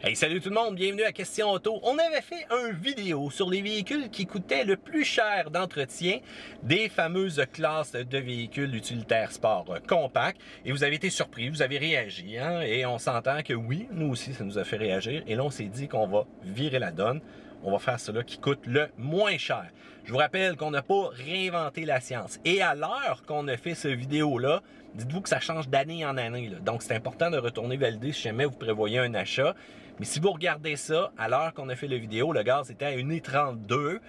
Hey, salut tout le monde, bienvenue à Question Auto. On avait fait une vidéo sur les véhicules qui coûtaient le plus cher d'entretien des fameuses classes de véhicules utilitaires sport compacts. Et vous avez été surpris, vous avez réagi, hein? Et on s'entend que oui, nous aussi, ça nous a fait réagir. Et là, on s'est dit qu'on va virer la donne. On va faire cela qui coûte le moins cher. Je vous rappelle qu'on n'a pas réinventé la science. Et à l'heure qu'on a fait cette vidéo-là, dites-vous que ça change d'année en année. Là. Donc, c'est important de retourner valider si jamais vous prévoyez un achat. Mais si vous regardez ça, à l'heure qu'on a fait la vidéo, le gaz était à 1,32 $,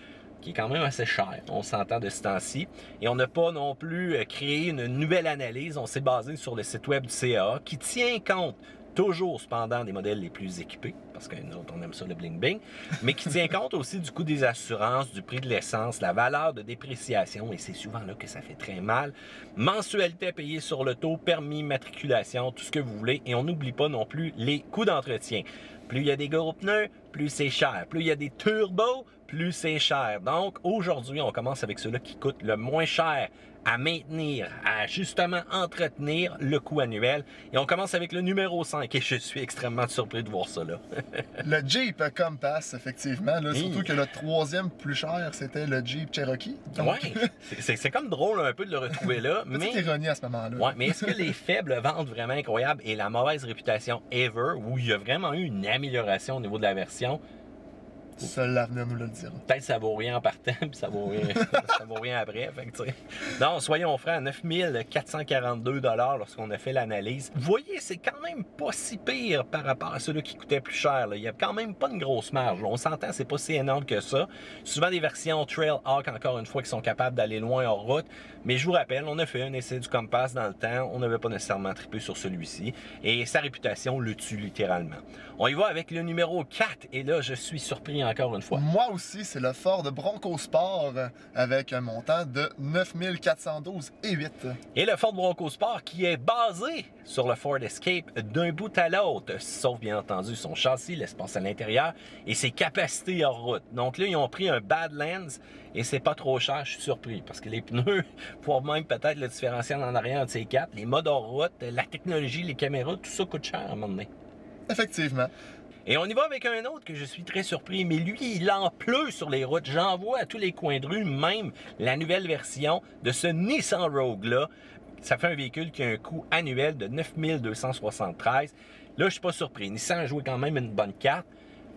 qui est quand même assez cher. On s'entend de ce temps-ci. Et on n'a pas non plus créé une nouvelle analyse. On s'est basé sur le site web du CAA qui tient compte toujours cependant des modèles les plus équipés, parce que nous autres, on aime ça le bling-bling, mais qui tient compte aussi du coût des assurances, du prix de l'essence, la valeur de dépréciation, et c'est souvent là que ça fait très mal, mensualité payée sur le taux, permis, matriculation, tout ce que vous voulez, et on n'oublie pas non plus les coûts d'entretien. Plus il y a des gros pneus, plus c'est cher. Plus il y a des turbos, plus c'est cher. Donc, aujourd'hui, on commence avec ceux-là qui coûtent le moins cher à maintenir, à justement entretenir le coût annuel. Et on commence avec le numéro 5 et je suis extrêmement surpris de voir ça là. Le Jeep Compass, effectivement. Là, surtout que le troisième plus cher, c'était le Jeep Cherokee. Donc... Ouais, c'est comme drôle un peu de le retrouver là. Petite ironie à ce moment-là. Ouais, mais est-ce que les faibles ventes vraiment incroyables et la mauvaise réputation ever, où il y a vraiment eu une amélioration au niveau de la version, seul l'avenir nous le dira. Peut-être que ça vaut rien en partant, puis ça vaut rien, ça vaut rien après. Fait que, non, soyons francs, 9 442 $ lorsqu'on a fait l'analyse. Vous voyez, c'est quand même pas si pire par rapport à ceux-là qui coûtaient plus cher. Là. Il n'y a quand même pas une grosse marge. Là. On s'entend, c'est pas si énorme que ça. Souvent des versions Trailhawk, encore une fois, qui sont capables d'aller loin hors route. Mais je vous rappelle, on a fait un essai du Compass dans le temps. On n'avait pas nécessairement trippé sur celui-ci. Et sa réputation le tue littéralement. On y va avec le numéro 4. Et là, je suis surpris encore une fois. Moi aussi, c'est le Ford Bronco Sport avec un montant de 9 412,8 $. Et le Ford Bronco Sport qui est basé sur le Ford Escape d'un bout à l'autre, sauf bien entendu son châssis, l'espace à l'intérieur et ses capacités hors route. Donc là, ils ont pris un Badlands et c'est pas trop cher, je suis surpris parce que les pneus, voire même peut-être le différentiel en arrière de ces quatre, les modes hors route, la technologie, les caméras, tout ça coûte cher à un moment donné. Effectivement. Et on y va avec un autre que je suis très surpris, mais lui, il en pleut sur les routes. J'en vois à tous les coins de rue, même la nouvelle version de ce Nissan Rogue-là. Ça fait un véhicule qui a un coût annuel de 9 273. Là, je suis pas surpris. Nissan a joué quand même une bonne carte.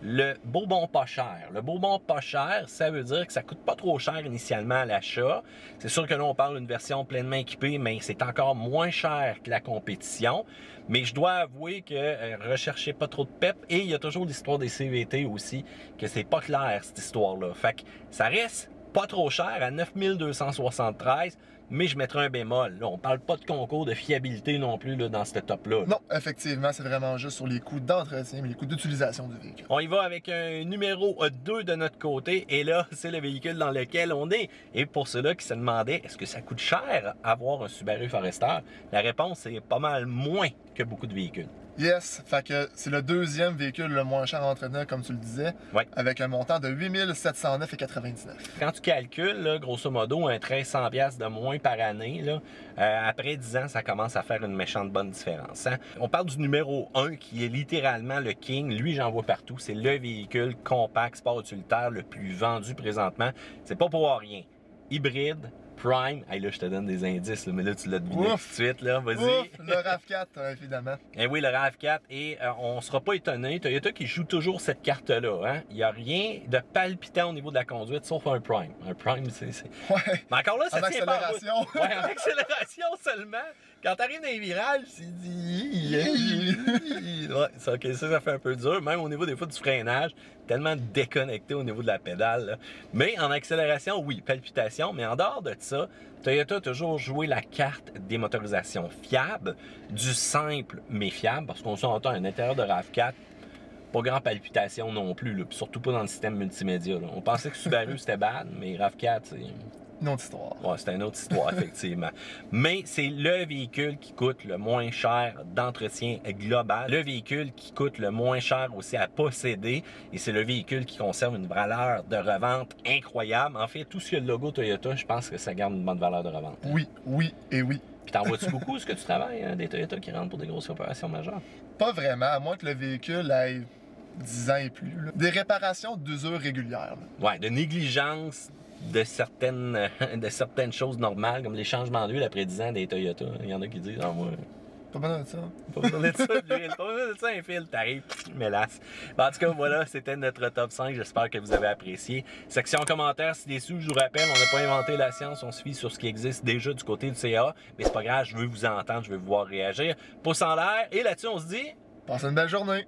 Le beau bon pas cher. Le beau bon pas cher, ça veut dire que ça coûte pas trop cher initialement à l'achat. C'est sûr que là, on parle d'une version pleinement équipée, mais c'est encore moins cher que la compétition. Mais je dois avouer que recherchez pas trop de pep. Et il y a toujours l'histoire des CVT aussi, que c'est pas clair cette histoire-là. Fait que ça reste pas trop cher à 9 273, mais je mettrai un bémol. Là, on parle pas de concours de fiabilité non plus là, dans ce top-là. Non, effectivement, c'est vraiment juste sur les coûts d'entretien, mais les coûts d'utilisation du véhicule. On y va avec un numéro 2 de notre côté, et là, c'est le véhicule dans lequel on est. Et pour ceux-là qui se demandaient, est-ce que ça coûte cher avoir un Subaru Forester? La réponse est pas mal moins que beaucoup de véhicules. Yes, fait que c'est le deuxième véhicule le moins cher à entretenir, comme tu le disais, ouais. Avec un montant de 8 709,99 $. Quand tu calcules, là, grosso modo, un 1300 $ de moins par année, là, après 10 ans, ça commence à faire une méchante bonne différence. Hein? On parle du numéro 1 qui est littéralement le king. Lui, j'en vois partout. C'est le véhicule compact sport utilitaire le plus vendu présentement. C'est pas pour rien. Hybride, Prime, hey là je te donne des indices, là, mais là tu l'as deviné tout de suite, là, vas-y. Le RAV4, évidemment. Eh oui, le RAV4, et on sera pas étonné, Toyota qui joue toujours cette carte-là, hein. Il n'y a rien de palpitant au niveau de la conduite, sauf un Prime. Un Prime, c'est... Ouais, mais encore là, ça tient pas. Ouais, en accélération seulement. Quand t'arrives dans les virages, c'est dit... ouais, ça fait un peu dur, même au niveau des fois du freinage, tellement déconnecté au niveau de la pédale, là. Mais en accélération, oui, palpitation, mais en dehors de ça, Toyota a toujours joué la carte des motorisations fiables, du simple mais fiable, parce qu'on s'entend à l'intérieur de RAV4, pas grand palpitation non plus, là, puis surtout pas dans le système multimédia. Là. On pensait que Subaru c'était bad, mais RAV4, c'est... une autre histoire. Ouais, c'est une autre histoire, effectivement. Mais c'est le véhicule qui coûte le moins cher d'entretien global. Le véhicule qui coûte le moins cher aussi à posséder. Et c'est le véhicule qui conserve une valeur de revente incroyable. En fait, tout ce qui est le logo Toyota, je pense que ça garde une bonne valeur de revente. Oui, oui et oui. Puis t'en vois-tu beaucoup, est-ce que tu travailles, hein, des Toyota qui rentrent pour des grosses opérations majeures? Pas vraiment, à moins que le véhicule ait 10 ans et plus. Là. Des réparations d'usure régulières. Là. Ouais, de négligence de certaines choses normales, comme les changements d'huile après 10 ans des Toyota. Il y en a qui disent, ah, moi. Pas besoin de ça. Pas besoin de ça, d'huile. Pas besoin de ça, un fil. T'arrives, mélasse. En tout cas, voilà, c'était notre top 5. J'espère que vous avez apprécié. Section commentaires, si déçu, je vous rappelle, on n'a pas inventé la science, on se fie sur ce qui existe déjà du côté du CA. Mais c'est pas grave, je veux vous entendre, je veux vous voir réagir. Pouce en l'air. Et là-dessus, on se dit. Passez une belle journée.